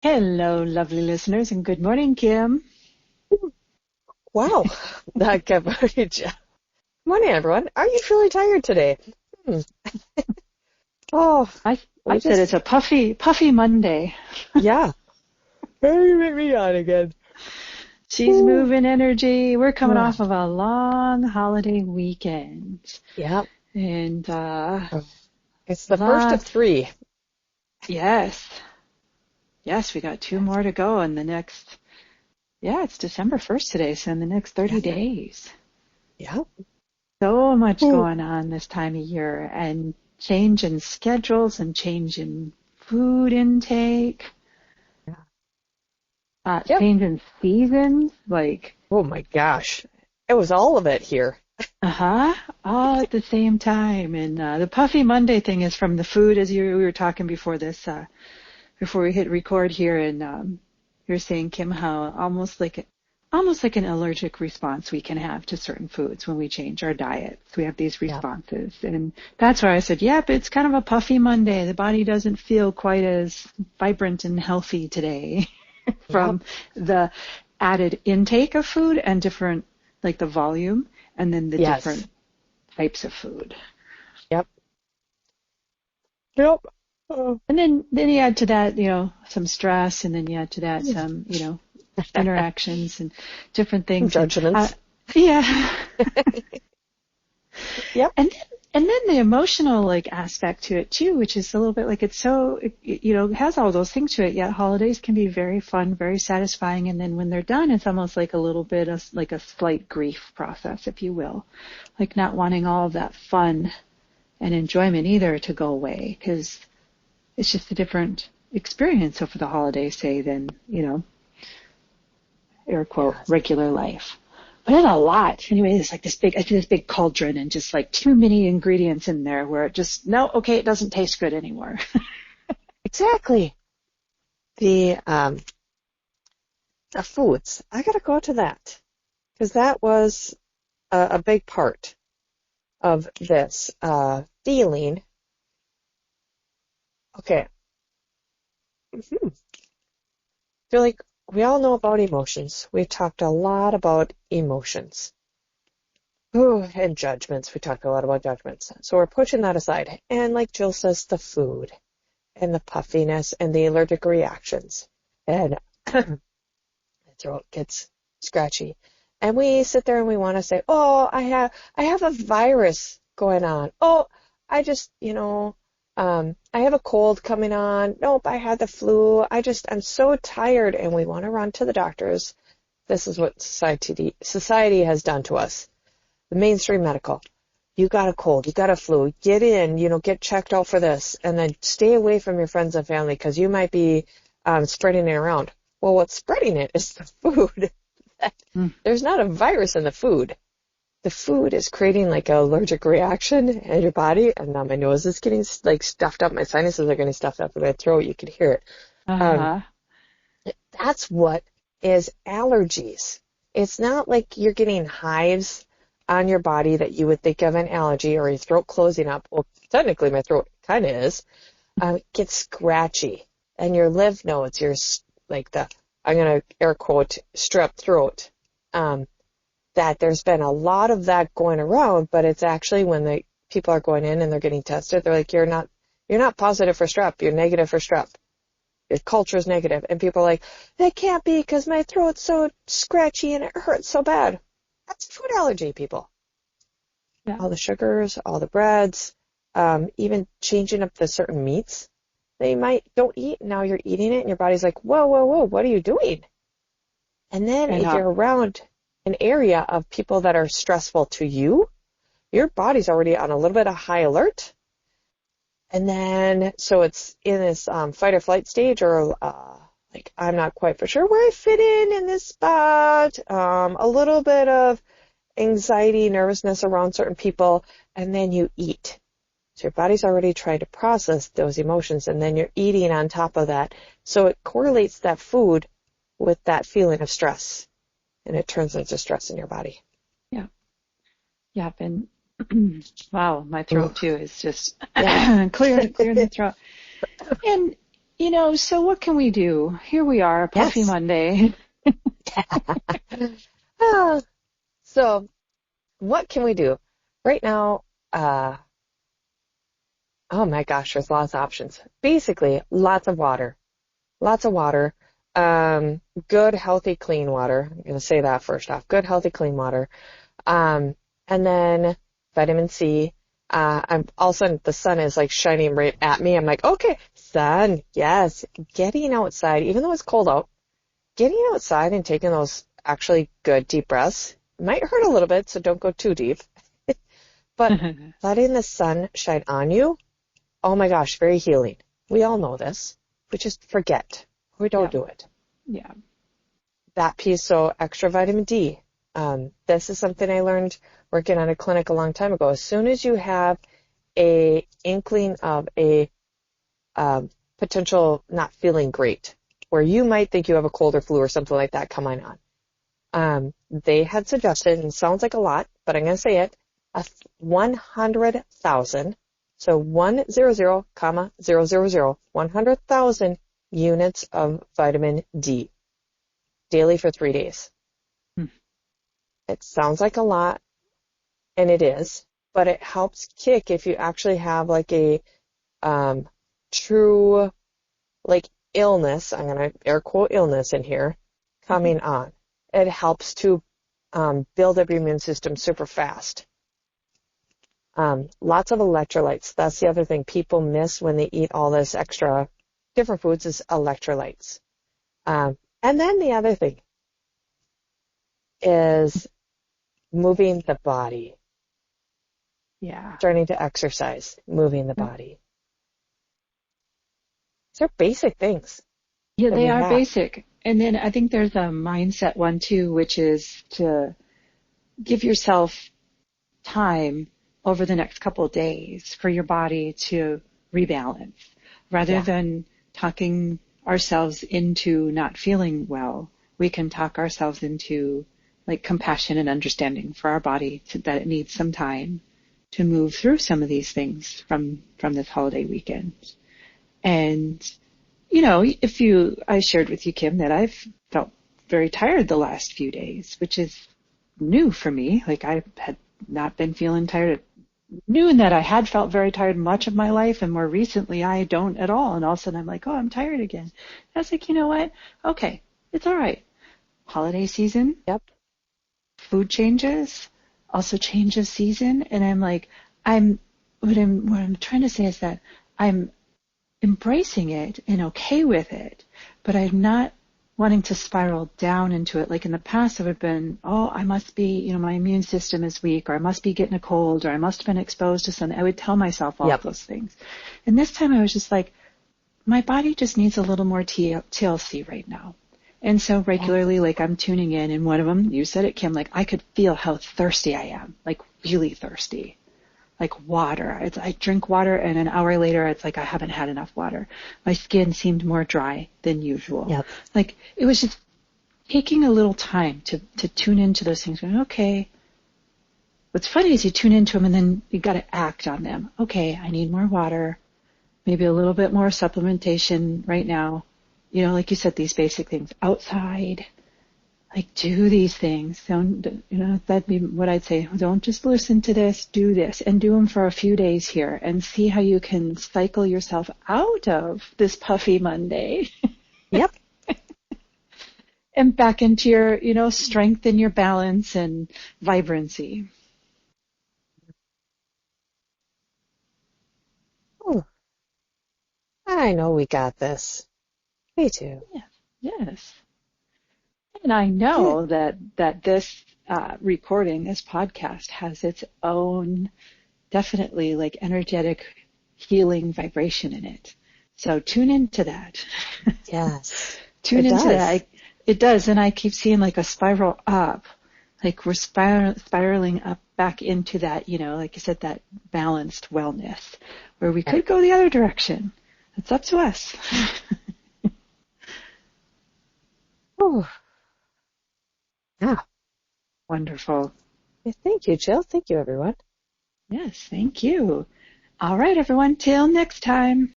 Hello, lovely listeners, and good morning, Kim. Wow, that coverage. Morning, everyone. Are you feeling tired today? Hmm. Oh, I we said just, it's a puffy Monday. yeah. You make me yawn again. She's Whew. moving energy. We're coming Oh, off of a long holiday weekend, yeah. and Oh, it's the first of lots. three. Yes, yes, we got two Yes. more to go in the next. Yeah, it's December 1st today, so in the next 30 Yeah. days. Yeah. So much Whew. going on this time of year, and change in schedules and change in food intake, Yeah. Yep. change in seasons, like. Oh my gosh. It was all of it here. Uh-huh. All at the same time. And the Puffy Monday thing is from the food, as we were talking before this, before we hit record here, and you're saying, Kim, how almost like an allergic response we can have to certain foods when we change our diets. We have these Yeah. responses. And that's why I said, yep, it's kind of a Puffy Monday. The body doesn't feel quite as vibrant and healthy today Yep. from the added intake of food and different, like the volume, and then the Yes. different types of food. Yep. Yep. Oh. And then you add to that, some stress, and then you add to that some, interactions and different things. And Judgments. yeah. Yep. And then the emotional like aspect to it too, which is a little bit like it's so, it has all those things to it, yet holidays can be very fun, very satisfying. And then when they're done, it's almost like a little bit of like a slight grief process, if you will, like not wanting all of that fun and enjoyment either to go away, because it's just a different experience over the holidays, say, than, air quote, Yes. regular life. But it's a lot. Anyway, it's like I see this big cauldron and just like too many ingredients in there where it just, no, okay, it doesn't taste good anymore. Exactly. The foods. I gotta go to that because that was a big part of this feeling. Okay. I feel like we all know about emotions. We've talked a lot about emotions. Ooh, and judgments. We talked a lot about judgments. So we're pushing that aside. And like Jill says, the food and the puffiness and the allergic reactions. And the throat gets scratchy. And we sit there and we want to say, oh, I have a virus going on. Oh, I just, I have a cold coming on. Nope, I had the flu. I'm so tired. And we want to run to the doctors. This is what society has done to us. The mainstream medical. You got a cold, you got a flu, get in, get checked out for this, and then stay away from your friends and family because you might be spreading it around. Well, what's spreading it is the food. Mm. There's not a virus in the food. The food is creating like an allergic reaction in your body, and now my nose is getting like stuffed up. My sinuses are getting stuffed up in my throat. You could hear it. Um, Uh-huh. that's what is allergies. It's not like you're getting hives on your body that you would think of an allergy or your throat closing up. Well, technically my throat kind of is. It gets scratchy and your lymph nodes, like I'm going to air quote, strep throat. That there's been a lot of that going around, but it's actually when the people are going in and they're getting tested, they're like, you're not positive for strep, you're negative for strep. Your culture is negative. And people are like, that can't be because my throat's so scratchy and it hurts so bad. That's a food allergy, people. Yeah. All the sugars, all the breads, even changing up the certain meats that you don't eat. Now you're eating it and your body's like, whoa, whoa, whoa, what are you doing? And then And if you're around an area of people that are stressful to you, your body's already on a little bit of high alert. And then, so it's in this fight or flight stage, or like I'm not quite for sure where I fit in this spot. A little bit of anxiety, nervousness around certain people, and then you eat. So your body's already trying to process those emotions, and then you're eating on top of that. So it correlates that food with that feeling of stress, and it turns into stress in your body. yeah, yeah, and wow, my Ooh. throat too is just Yeah. clearing the throat. And So what can we do? Here we are, Puffy Yes. Monday. Ah, so what can we do? Right now, oh my gosh, there's lots of options. Basically, lots of water. Lots of water. Good, healthy, clean water. I'm going to say that first off. Good, healthy, clean water. And then vitamin C. I'm all of a sudden the sun is like shining right at me. I'm like, okay, sun, yes. Getting outside, even though it's cold out, getting outside and taking those actually good deep breaths might hurt a little bit, so don't go too deep. But letting the sun shine on you, oh my gosh, very healing. We all know this. We just forget. We don't Yeah. do it. Yeah. That piece, so extra vitamin D. This is something I learned working on a clinic a long time ago. As soon as you have a inkling of a potential not feeling great, where you might think you have a cold or flu or something like that coming on, they had suggested, and it sounds like a lot, but I'm going to say it, 100,000, so 100, 100,000 units of vitamin D daily for 3 days. Hmm. It sounds like a lot, and it is, but it helps kick if you actually have like a true like illness, I'm going to air quote illness in here, coming on. It helps to build up your immune system super fast. Lots of electrolytes. That's the other thing people miss when they eat all this extra different foods is electrolytes. And then the other thing is moving the body, Yeah. starting to exercise, moving the Yep. body. These are basic things Yeah, that they we are have. basic. And then I think there's a mindset one too, which is to give yourself time over the next couple of days for your body to rebalance rather Yeah. than talking ourselves into not feeling well. We can talk ourselves into like compassion and understanding for our body that it needs some time to move through some of these things from this holiday weekend. And I shared with you, Kim, that I've felt very tired the last few days, which is new for me. Like I had not been feeling tired, knew that I had felt very tired much of my life, and more recently I don't at all. And all of a sudden I'm like, oh, I'm tired again. And I was like, you know what? Okay, it's all right. Holiday season, Yep. food changes, also change of season, and I'm like, what I'm trying to say is that I'm embracing it and okay with it, but I'm not wanting to spiral down into it. Like in the past, it would have been, oh, I must be, my immune system is weak, or I must be getting a cold, or I must have been exposed to something. I would tell myself all of Yep. those things. And this time I was just like, my body just needs a little more TLC right now. And so regularly, like I'm tuning in, and one of them, you said it, Kim, like I could feel how thirsty I am, like really thirsty. Like water. I drink water, and an hour later, it's like I haven't had enough water. My skin seemed more dry than usual. Yep. Like it was just taking a little time to tune into those things. Going, okay. What's funny is you tune into them, and then you got to act on them. Okay, I need more water, maybe a little bit more supplementation right now. Like you said, these basic things outside. Like, do these things. Don't, that'd be what I'd say. Don't just listen to this, do this, and do them for a few days here and see how you can cycle yourself out of this Puffy Monday Yep. and back into your, strength and your balance and vibrancy. Ooh, I know we got this. Me too. Yeah. Yes. And I know that this recording, this podcast has its own definitely like energetic healing vibration in it. So tune into that. Yes. Tune It into does. that. It does. And I keep seeing like a spiral up, like we're spiraling up back into that, like you said, that balanced wellness where we Right. could go the other direction. It's up to us. Ooh. Yeah. Wonderful. Thank you, Jill. Thank you, everyone. Yes. Thank you. All right, everyone. Till next time.